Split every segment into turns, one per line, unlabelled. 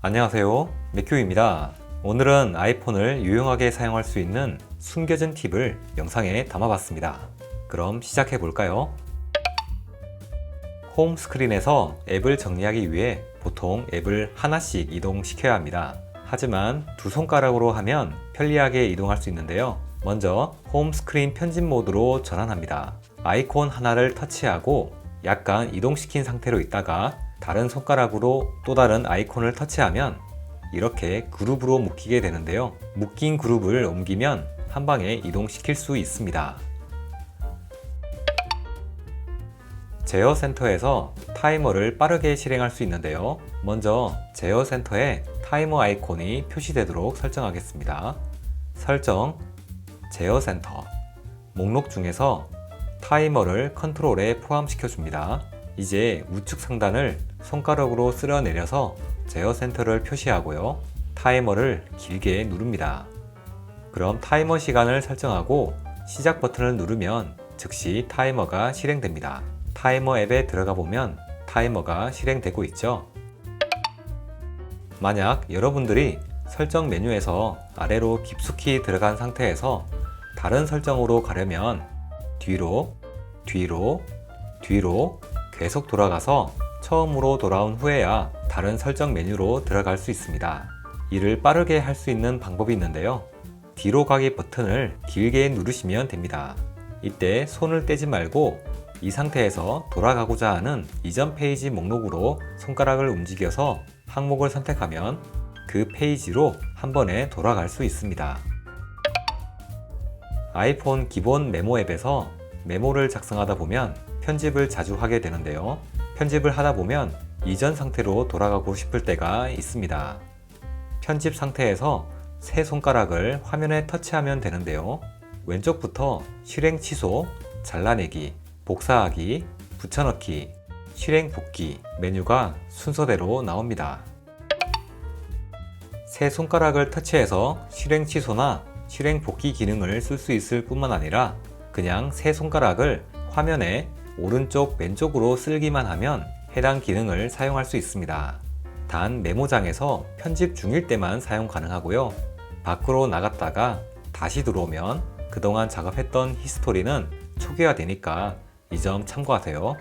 안녕하세요, 맥큐입니다. 오늘은 아이폰을 유용하게 사용할 수 있는 숨겨진 팁을 영상에 담아봤습니다. 그럼 시작해 볼까요? 홈 스크린에서 앱을 정리하기 위해 보통 앱을 하나씩 이동시켜야 합니다. 하지만 두 손가락으로 하면 편리하게 이동할 수 있는데요. 먼저 홈 스크린 편집 모드로 전환합니다. 아이콘 하나를 터치하고 약간 이동시킨 상태로 있다가 다른 손가락으로 또 다른 아이콘을 터치하면 이렇게 그룹으로 묶이게 되는데요. 묶인 그룹을 옮기면 한 방에 이동시킬 수 있습니다. 제어 센터에서 타이머를 빠르게 실행할 수 있는데요. 먼저 제어 센터에 타이머 아이콘이 표시되도록 설정하겠습니다. 설정, 제어 센터, 목록 중에서 타이머를 컨트롤에 포함시켜 줍니다. 이제 우측 상단을 손가락으로 쓸어 내려서 제어 센터를 표시하고요. 타이머를 길게 누릅니다. 그럼 타이머 시간을 설정하고 시작 버튼을 누르면 즉시 타이머가 실행됩니다. 타이머 앱에 들어가 보면 타이머가 실행되고 있죠. 만약 여러분들이 설정 메뉴에서 아래로 깊숙이 들어간 상태에서 다른 설정으로 가려면 뒤로 계속 돌아가서 처음으로 돌아온 후에야 다른 설정 메뉴로 들어갈 수 있습니다. 이를 빠르게 할 수 있는 방법이 있는데요. 뒤로 가기 버튼을 길게 누르시면 됩니다. 이때 손을 떼지 말고 이 상태에서 돌아가고자 하는 이전 페이지 목록으로 손가락을 움직여서 항목을 선택하면 그 페이지로 한 번에 돌아갈 수 있습니다. 아이폰 기본 메모 앱에서 메모를 작성하다 보면 편집을 자주 하게 되는데요. 편집을 하다 보면 이전 상태로 돌아가고 싶을 때가 있습니다. 편집 상태에서 세 손가락을 화면에 터치하면 되는데요. 왼쪽부터 실행 취소, 잘라내기, 복사하기, 붙여넣기, 실행 복귀 메뉴가 순서대로 나옵니다. 세 손가락을 터치해서 실행 취소나 실행 복귀 기능을 쓸 수 있을 뿐만 아니라 그냥 세 손가락을 화면에 오른쪽 왼쪽으로 쓸기만 하면 해당 기능을 사용할 수 있습니다. 단 메모장에서 편집 중일 때만 사용 가능하고요. 밖으로 나갔다가 다시 들어오면 그동안 작업했던 히스토리는 초기화되니까 이 점 참고하세요.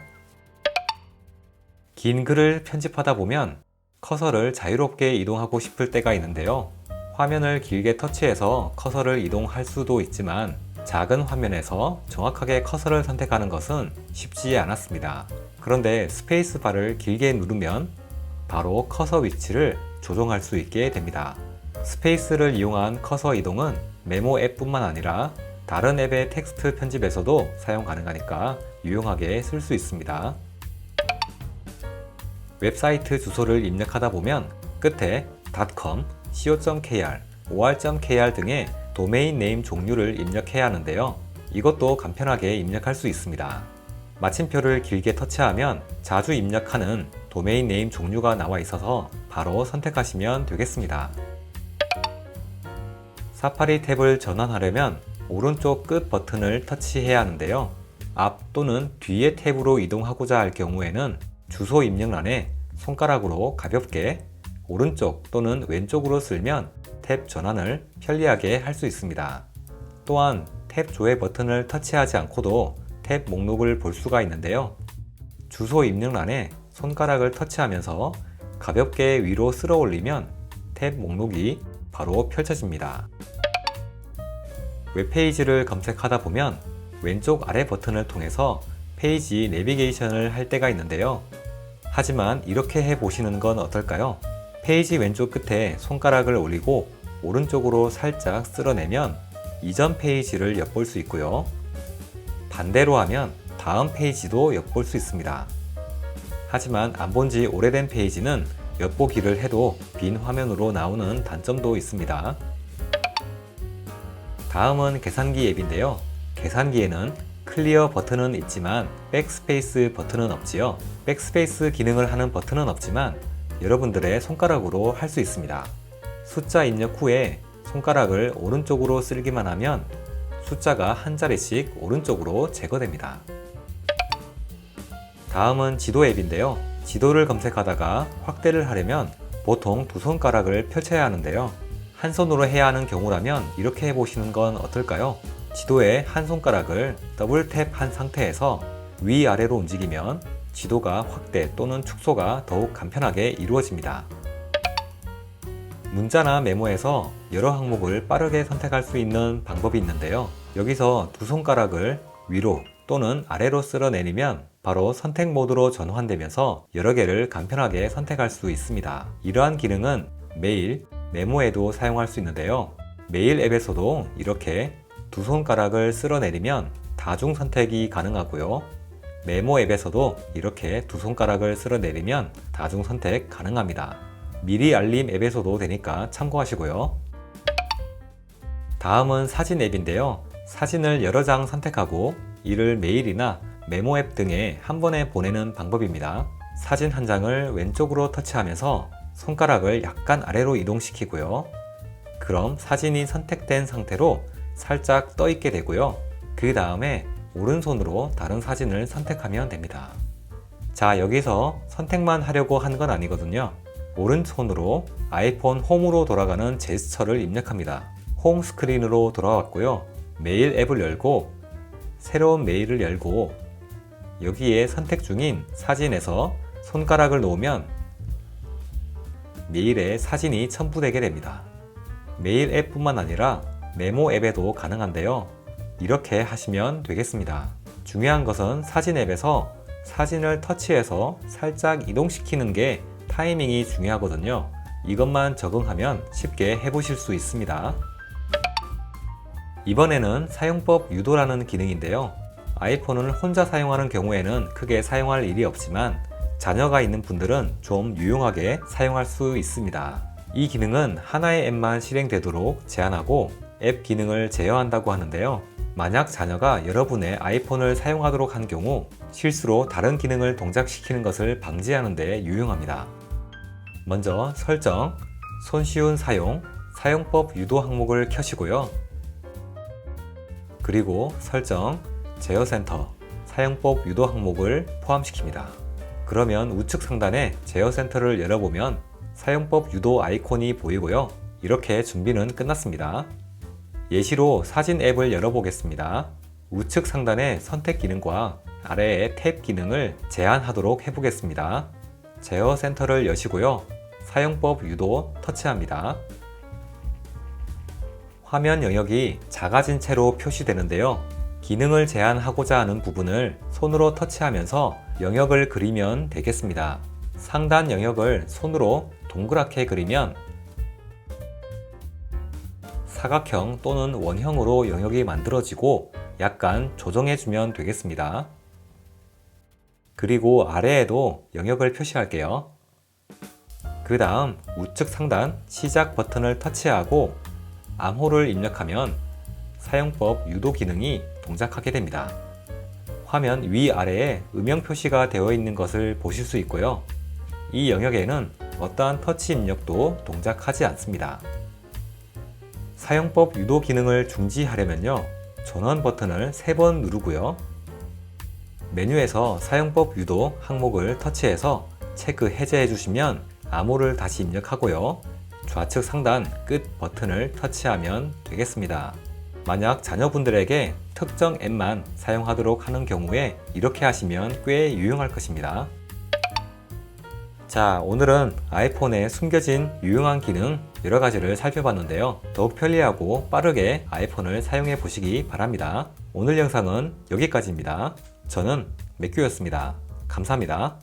긴 글을 편집하다 보면 커서를 자유롭게 이동하고 싶을 때가 있는데요. 화면을 길게 터치해서 커서를 이동할 수도 있지만 작은 화면에서 정확하게 커서를 선택하는 것은 쉽지 않았습니다. 그런데 스페이스바를 길게 누르면 바로 커서 위치를 조정할 수 있게 됩니다. 스페이스를 이용한 커서 이동은 메모 앱뿐만 아니라 다른 앱의 텍스트 편집에서도 사용 가능하니까 유용하게 쓸 수 있습니다. 웹사이트 주소를 입력하다 보면 끝에 .com, co.kr, or.kr 등의 도메인 네임 종류를 입력해야 하는데요. 이것도 간편하게 입력할 수 있습니다. 마침표를 길게 터치하면 자주 입력하는 도메인 네임 종류가 나와 있어서 바로 선택하시면 되겠습니다. 사파리 탭을 전환하려면 오른쪽 끝 버튼을 터치해야 하는데요. 앞 또는 뒤의 탭으로 이동하고자 할 경우에는 주소 입력란에 손가락으로 가볍게 오른쪽 또는 왼쪽으로 쓸면 탭 전환을 편리하게 할 수 있습니다. 또한 탭 조회 버튼을 터치하지 않고도 탭 목록을 볼 수가 있는데요. 주소 입력란에 손가락을 터치하면서 가볍게 위로 쓸어 올리면 탭 목록이 바로 펼쳐집니다. 웹페이지를 검색하다 보면 왼쪽 아래 버튼을 통해서 페이지 내비게이션을 할 때가 있는데요. 하지만 이렇게 해보시는 건 어떨까요? 페이지 왼쪽 끝에 손가락을 올리고 오른쪽으로 살짝 쓸어내면 이전 페이지를 엿볼 수 있고요. 반대로 하면 다음 페이지도 엿볼 수 있습니다. 하지만 안 본 지 오래된 페이지는 엿보기를 해도 빈 화면으로 나오는 단점도 있습니다. 다음은 계산기 앱인데요. 계산기에는 클리어 버튼은 있지만 백스페이스 버튼은 없지요. 백스페이스 기능을 하는 버튼은 없지만 여러분들의 손가락으로 할 수 있습니다. 숫자 입력 후에 손가락을 오른쪽으로 쓸기만 하면 숫자가 한 자리씩 오른쪽으로 제거됩니다. 다음은 지도 앱인데요. 지도를 검색하다가 확대를 하려면 보통 두 손가락을 펼쳐야 하는데요. 한 손으로 해야 하는 경우라면 이렇게 해보시는 건 어떨까요? 지도에 한 손가락을 더블 탭한 상태에서 위아래로 움직이면 지도가 확대 또는 축소가 더욱 간편하게 이루어집니다. 문자나 메모에서 여러 항목을 빠르게 선택할 수 있는 방법이 있는데요. 여기서 두 손가락을 위로 또는 아래로 쓸어내리면 바로 선택 모드로 전환되면서 여러 개를 간편하게 선택할 수 있습니다. 이러한 기능은 메일, 메모에도 사용할 수 있는데요. 메일 앱에서도 이렇게 두 손가락을 쓸어내리면 다중 선택이 가능하고요. 메모 앱에서도 이렇게 두 손가락을 쓸어내리면 다중 선택 가능합니다. 미리 알림 앱에서도 되니까 참고하시고요. 다음은 사진 앱인데요. 사진을 여러 장 선택하고 이를 메일이나 메모 앱 등에 한 번에 보내는 방법입니다. 사진 한 장을 왼쪽으로 터치하면서 손가락을 약간 아래로 이동시키고요. 그럼 사진이 선택된 상태로 살짝 떠 있게 되고요. 그 다음에 오른손으로 다른 사진을 선택하면 됩니다. 자, 여기서 선택만 하려고 한 건 아니거든요. 오른손으로 아이폰 홈으로 돌아가는 제스처를 입력합니다. 홈 스크린으로 돌아왔고요. 메일 앱을 열고 새로운 메일을 열고 여기에 선택 중인 사진에서 손가락을 놓으면 메일에 사진이 첨부되게 됩니다. 메일 앱뿐만 아니라 메모 앱에도 가능한데요. 이렇게 하시면 되겠습니다. 중요한 것은 사진 앱에서 사진을 터치해서 살짝 이동시키는 게 타이밍이 중요하거든요. 이것만 적응하면 쉽게 해보실 수 있습니다. 이번에는 사용법 유도라는 기능인데요. 아이폰을 혼자 사용하는 경우에는 크게 사용할 일이 없지만 자녀가 있는 분들은 좀 유용하게 사용할 수 있습니다. 이 기능은 하나의 앱만 실행되도록 제한하고 앱 기능을 제어한다고 하는데요. 만약 자녀가 여러분의 아이폰을 사용하도록 한 경우 실수로 다른 기능을 동작시키는 것을 방지하는 데 유용합니다. 먼저 설정, 손쉬운 사용, 사용법 유도 항목을 켜시고요. 그리고 설정, 제어센터, 사용법 유도 항목을 포함시킵니다. 그러면 우측 상단에 제어센터를 열어보면 사용법 유도 아이콘이 보이고요. 이렇게 준비는 끝났습니다. 예시로 사진 앱을 열어보겠습니다. 우측 상단의 선택 기능과 아래의 탭 기능을 제한하도록 해보겠습니다. 제어 센터를 여시고요. 사용법 유도 터치합니다. 화면 영역이 작아진 채로 표시되는데요. 기능을 제한하고자 하는 부분을 손으로 터치하면서 영역을 그리면 되겠습니다. 상단 영역을 손으로 동그랗게 그리면 사각형 또는 원형으로 영역이 만들어지고 약간 조정해주면 되겠습니다. 그리고 아래에도 영역을 표시할게요. 그 다음 우측 상단 시작 버튼을 터치하고 암호를 입력하면 사용법 유도 기능이 동작하게 됩니다. 화면 위아래에 음영 표시가 되어 있는 것을 보실 수 있고요. 이 영역에는 어떠한 터치 입력도 동작하지 않습니다. 사용법 유도 기능을 중지하려면요. 전원 버튼을 3번 누르고요. 메뉴에서 사용법 유도 항목을 터치해서 체크 해제해 주시면 암호를 다시 입력하고요. 좌측 상단 끝 버튼을 터치하면 되겠습니다. 만약 자녀분들에게 특정 앱만 사용하도록 하는 경우에 이렇게 하시면 꽤 유용할 것입니다. 자, 오늘은 아이폰에 숨겨진 유용한 기능 여러 가지를 살펴봤는데요. 더욱 편리하고 빠르게 아이폰을 사용해 보시기 바랍니다. 오늘 영상은 여기까지입니다. 저는 맥규였습니다. 감사합니다.